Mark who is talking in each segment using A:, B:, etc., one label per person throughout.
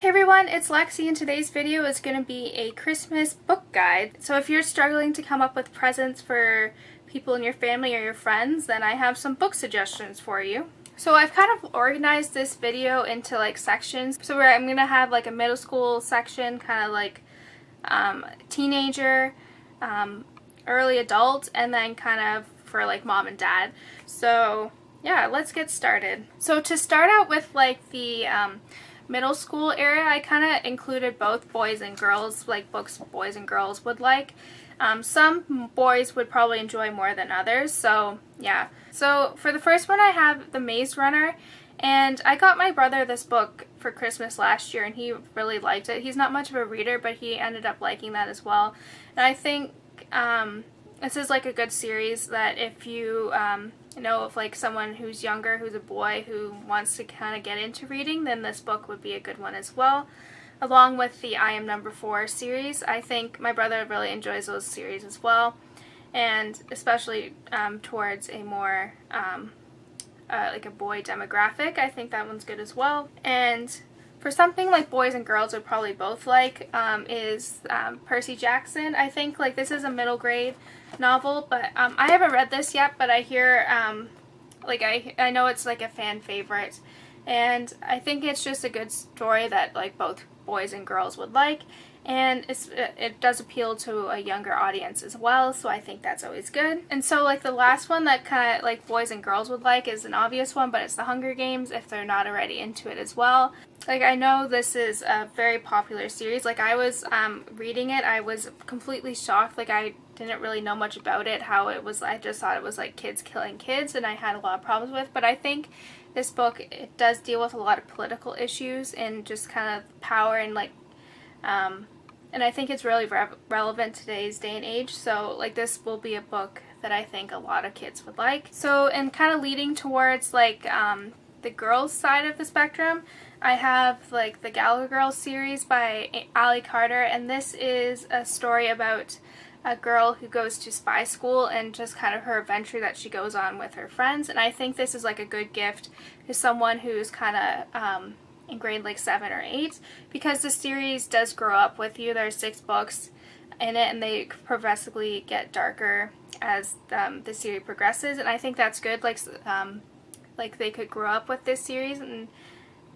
A: Hey everyone, it's Lexi and today's video is going to be a Christmas book guide. So if you're struggling to come up with presents for people in your family or your friends, then I have some book suggestions for you. So I've kind of organized this video into like sections. So where I'm going to have like a middle school section, kind of like teenager, early adult, and then kind of for like mom and dad. So yeah, let's get started. So to start out with like the middle school area, I kind of included both boys and girls, like books boys and girls would like. Some boys would probably enjoy more than others, so yeah. So for the first one I have The Maze Runner, and I got my brother this book for Christmas last year and he really liked it. He's not much of a reader, but he ended up liking that as well. And I think this is like a good series that if you know of like someone who's younger, who's a boy, who wants to kind of get into reading, then this book would be a good one as well. Along with the I Am Number 4 series, I think my brother really enjoys those series as well, and especially towards a more like a boy demographic, I think that one's good as well. And for something like boys and girls would probably both like is Percy Jackson. I think like this is a middle grade novel, but I haven't read this yet, but I hear like I know it's like a fan favorite, and I think it's just a good story that like both boys and girls would like, and it does appeal to a younger audience as well, so I think that's always good. And so like the last one that kind of like boys and girls would like is an obvious one, but it's The Hunger Games if they're not already into it as well. Like I know this is a very popular series. Like I was reading it, I was completely shocked. Like I didn't really know much about it, how it was. I just thought it was like kids killing kids, and I had a lot of problems with. But I think this book, it does deal with a lot of political issues and just kind of power and like and I think it's really relevant today's day and age. So like this will be a book that I think a lot of kids would like. So, and kind of leading towards like the girls side of the spectrum, I have like the Gallagher Girls series by Ali Carter, and this is a story about a girl who goes to spy school and just kind of her adventure that she goes on with her friends. And I think this is like a good gift to someone who's kind of in grade like 7 or 8, because the series does grow up with you. There's 6 books in it and they progressively get darker as the series progresses, and I think that's good. Like they could grow up with this series, and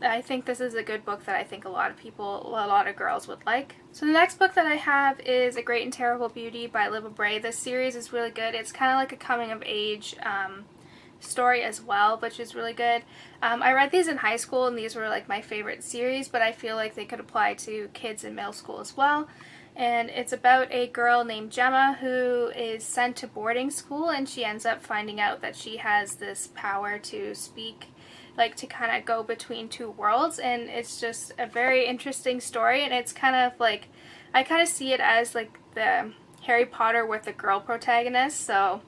A: I think this is a good book that I think a lot of girls would like. So the next book that I have is A Great and Terrible Beauty by Libba Bray. This series is really good. It's kind of like a coming of age story as well, which is really good. I read these in high school and these were like my favorite series, but I feel like they could apply to kids in middle school as well. And it's about a girl named Gemma who is sent to boarding school, and she ends up finding out that she has this power to speak, like to kind of go between two worlds, and it's just a very interesting story. And it's kind of like, I kind of see it as like the Harry Potter with the girl protagonist. So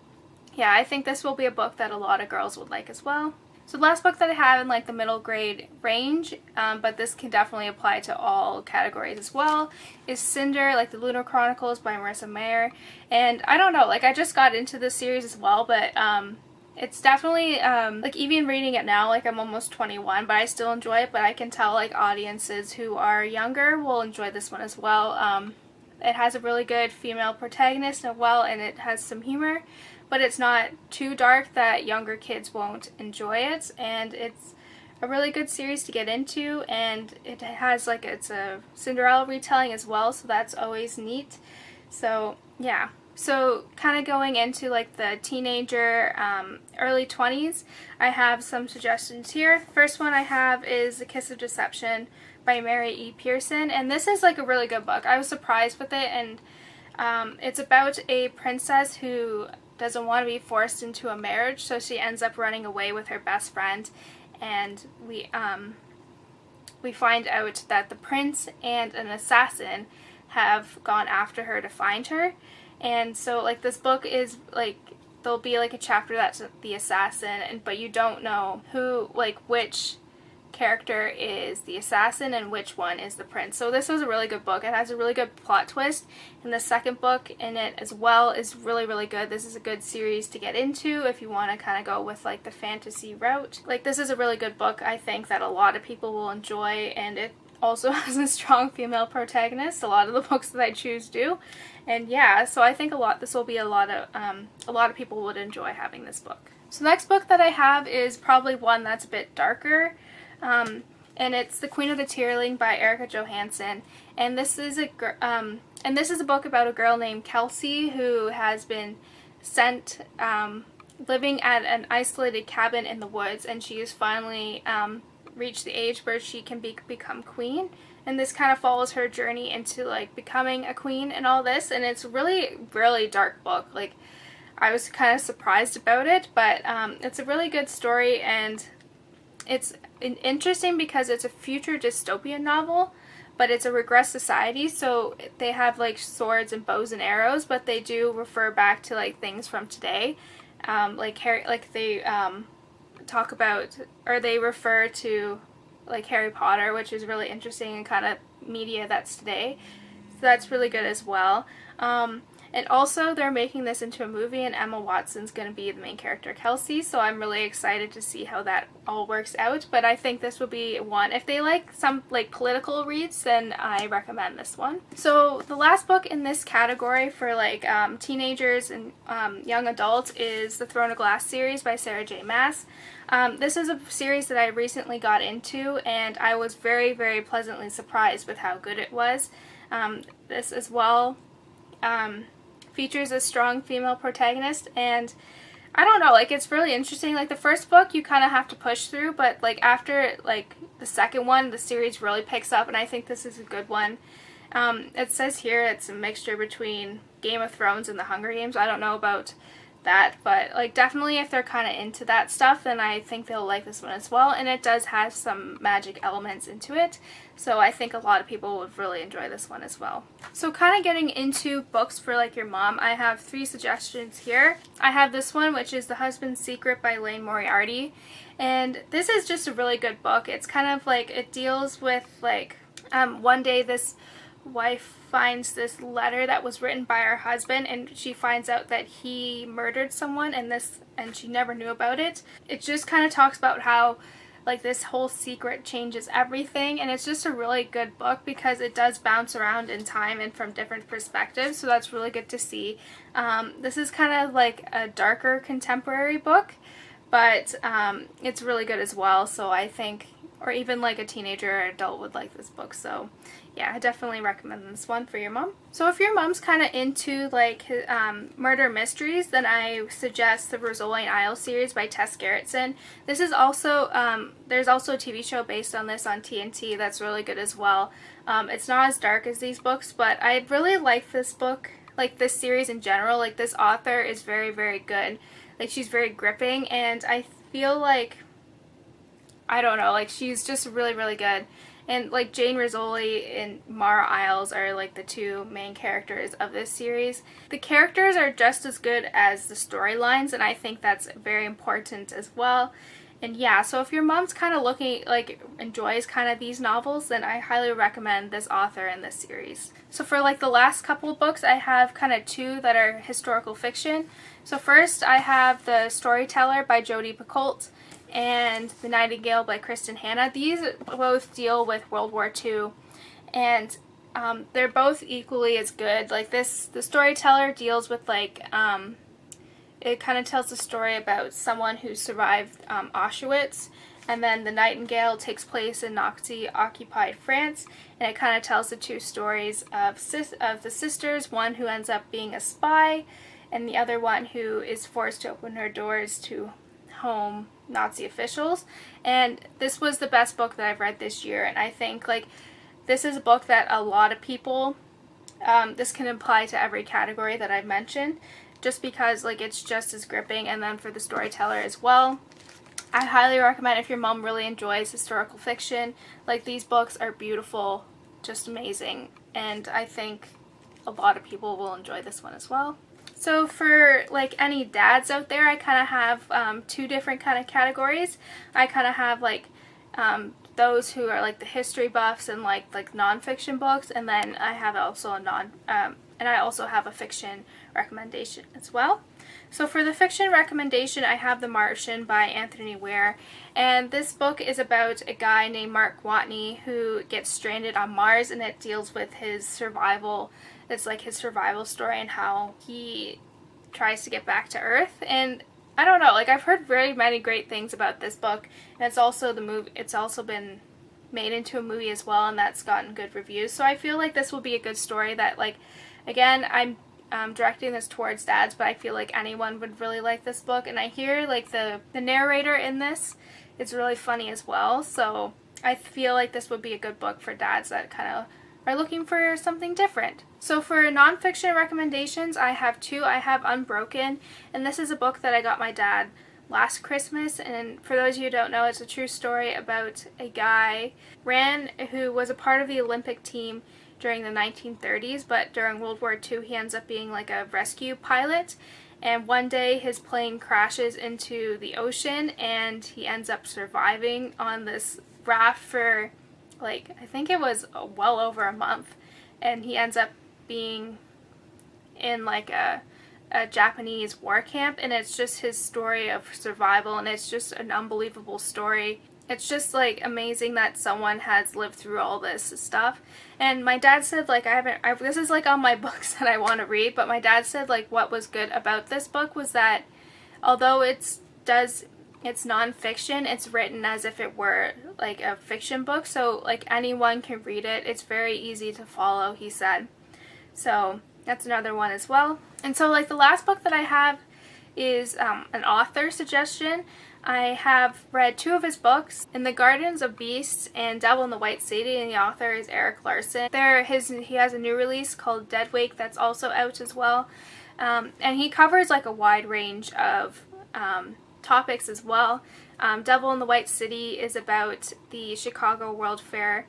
A: yeah, I think this will be a book that a lot of girls would like as well. So the last book that I have in like the middle grade range, but this can definitely apply to all categories as well, is Cinder, like the Lunar Chronicles by Marissa Meyer. And I don't know, like I just got into this series as well, but it's definitely like even reading it now, like I'm almost 21, but I still enjoy it. But I can tell like audiences who are younger will enjoy this one as well. It has a really good female protagonist as well, and it has some humor, but it's not too dark that younger kids won't enjoy it. And it's a really good series to get into, and it has like, it's a Cinderella retelling as well, so that's always neat. So yeah. So kind of going into like the teenager, early 20s, I have some suggestions here. First one I have is The Kiss of Deception by Mary E. Pearson, and this is like a really good book. I was surprised with it, and it's about a princess who doesn't want to be forced into a marriage, so she ends up running away with her best friend, and we find out that the prince and an assassin have gone after her to find her. And so like this book is like, there'll be like a chapter that's the assassin, but you don't know who, like which character is the assassin and which one is the prince. So this was a really good book. It has a really good plot twist, and the second book in it as well is really, really good. This is a good series to get into if you want to kind of go with like the fantasy route. Like this is a really good book, I think, that a lot of people will enjoy, and also has a strong female protagonist. A lot of the books that I choose do. And yeah, so I think this will be a lot of people would enjoy having this book. So the next book that I have is probably one that's a bit darker. And it's The Queen of the Tearling by Erika Johansen. And this is a book about a girl named Kelsey who has been sent living at an isolated cabin in the woods, and she has finally reached the age where she can become queen. And this kind of follows her journey into like becoming a queen and all this, and it's really, really dark book. Like, I was kind of surprised about it, but it's a really good story, and it's interesting because it's a future dystopian novel, but it's a regressed society, so they have like swords and bows and arrows, but they do refer back to like things from today. They talk about, or they refer to like Harry Potter, which is really interesting and kind of media that's today. So that's really good as well. And also they're making this into a movie, and Emma Watson's going to be the main character, Kelsey, so I'm really excited to see how that all works out. But I think this will be one, if they like some like political reads, then I recommend this one. So the last book in this category for like teenagers and young adults is the Throne of Glass series by Sarah J. Maas. This is a series that I recently got into, and I was very, very pleasantly surprised with how good it was. This as well features a strong female protagonist, and I don't know, like, it's really interesting. Like, the first book you kind of have to push through, but like after like the second one, the series really picks up, and I think this is a good one. It says here it's a mixture between Game of Thrones and the Hunger Games. I don't know about that, but like definitely if they're kind of into that stuff, then I think they'll like this one as well. And it does have some magic elements into it, so I think a lot of people would really enjoy this one as well. So kind of getting into books for like your mom, I have 3 suggestions here. I have this one, which is The Husband's Secret by Lane Moriarty, and this is just a really good book. It's kind of like, it deals with like one day this wife finds this letter that was written by her husband, and she finds out that he murdered someone, and she never knew about it. It just kind of talks about how like this whole secret changes everything, and it's just a really good book because it does bounce around in time and from different perspectives, so that's really good to see. This is kind of like a darker contemporary book, but it's really good as well, so I think, or even like a teenager or adult would like this book. So yeah, I definitely recommend this one for your mom. So if your mom's kind of into like murder mysteries, then I suggest the Rizzoli and Isles series by Tess Gerritsen. This is also, there's also a TV show based on this on TNT that's really good as well. It's not as dark as these books, but I really like this book, like this series in general. Like, this author is very, very good. Like, she's very gripping, and I feel like, I don't know, like, she's just really, really good. And like Jane Rizzoli and Mara Isles are like the 2 main characters of this series. The characters are just as good as the storylines, and I think that's very important as well. And yeah, so if your mom's kind of looking, like, enjoys kind of these novels, then I highly recommend this author and this series. So for like the last couple of books, I have kind of 2 that are historical fiction. So first I have The Storyteller by Jodi Picoult and The Nightingale by Kristen Hanna. These both deal with World War II, and they're both equally as good. Like The Storyteller deals with like, it kind of tells a story about someone who survived Auschwitz, and then The Nightingale takes place in Nazi-occupied France, and it kind of tells the 2 stories of the sisters, one who ends up being a spy, and the other one who is forced to open her doors to home Nazi officials. And this was the best book that I've read this year, and I think like this is a book that a lot of people, this can apply to every category that I've mentioned, just because like it's just as gripping. And then for The Storyteller as well, I highly recommend if your mom really enjoys historical fiction. Like, these books are beautiful, just amazing, and I think a lot of people will enjoy this one as well. So for like any dads out there, I kind of have 2 different kind of categories. I kind of have like those who are like the history buffs and like nonfiction books, and then I have also I also have a fiction recommendation as well. So for the fiction recommendation, I have The Martian by Anthony Weir, and this book is about a guy named Mark Watney who gets stranded on Mars, and it deals with his survival. It's like his survival story and how he tries to get back to Earth. And I don't know, like I've heard very many great things about this book, and it's also been made into a movie as well, and that's gotten good reviews. So I feel like this will be a good story that, like, again, I'm directing this towards dads, but I feel like anyone would really like this book. And I hear like the narrator in this is really funny as well, so I feel like this would be a good book for dads that kind of are looking for something different. So for nonfiction recommendations, I have two. I have Unbroken, and this is a book that I got my dad last Christmas, and for those of you who don't know, it's a true story about a guy who was a part of the Olympic team during the 1930s, but during World War II he ends up being like a rescue pilot, and one day his plane crashes into the ocean and he ends up surviving on this raft for like, I think it was well over a month, and he ends up being in like a Japanese war camp, and it's just his story of survival, and it's just an unbelievable story. It's just like amazing that someone has lived through all this stuff. And my dad said, like, this is like on my books that I want to read, but my dad said like what was good about this book was that although it's nonfiction, it's written as if it were like a fiction book, so like anyone can read it. It's very easy to follow, he said. So that's another one as well. And so like the last book that I have is an author suggestion. I have read two of his books, In the Gardens of Beasts and Devil in the White City, and the author is Erik Larson. He has a new release called Deadwake that's also out as well. And he covers like a wide range of topics as well. Devil in the White City is about the Chicago World Fair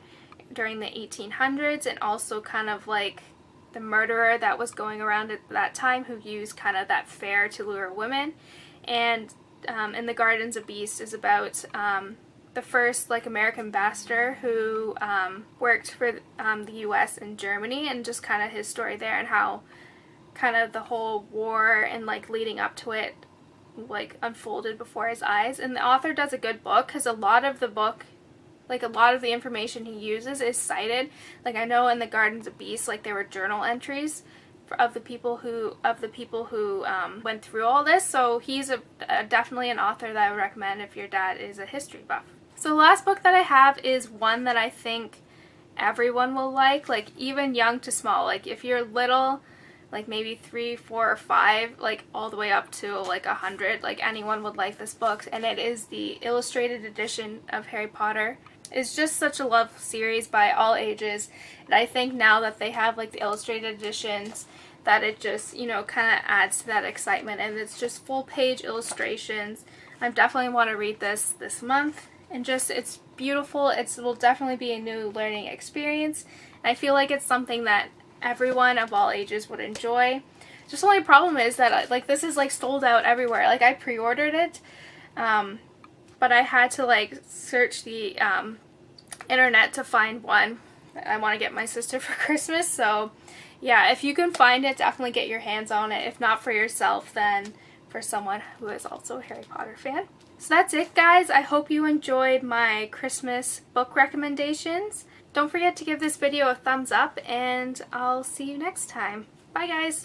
A: during the 1800s, and also kind of like the murderer that was going around at that time who used kind of that fair to lure women. And In the Gardens of Beasts is about the first like American ambassador who worked for the US and Germany, and just kind of his story there, and how kind of the whole war and like leading up to it like unfolded before his eyes. And the author does a good book because a lot of the information he uses is cited. Like I know in the Gardens of Beasts, like there were journal entries of the people who went through all this. So he's definitely an author that I would recommend if your dad is a history buff. So the last book that I have is one that I think everyone will like even young to small. Like if you're little, like maybe 3, 4, or 5, like all the way up to like 100, like anyone would like this book, and it is the illustrated edition of Harry Potter. It's just such a love series by all ages, and I think now that they have like the illustrated editions, that it just, you know, kind of adds to that excitement, and it's just full page illustrations. I definitely want to read this month, and just it's beautiful. It will definitely be a new learning experience, and I feel like it's something that everyone of all ages would enjoy. Just the only problem is that like this is like sold out everywhere. Like I pre-ordered it, but I had to like search the internet to find one that I want to get my sister for Christmas. So yeah, if you can find it, definitely get your hands on it. If not for yourself, then for someone who is also a Harry Potter fan. So that's it, guys. I hope you enjoyed my Christmas book recommendations. Don't forget to give this video a thumbs up, and I'll see you next time. Bye, guys!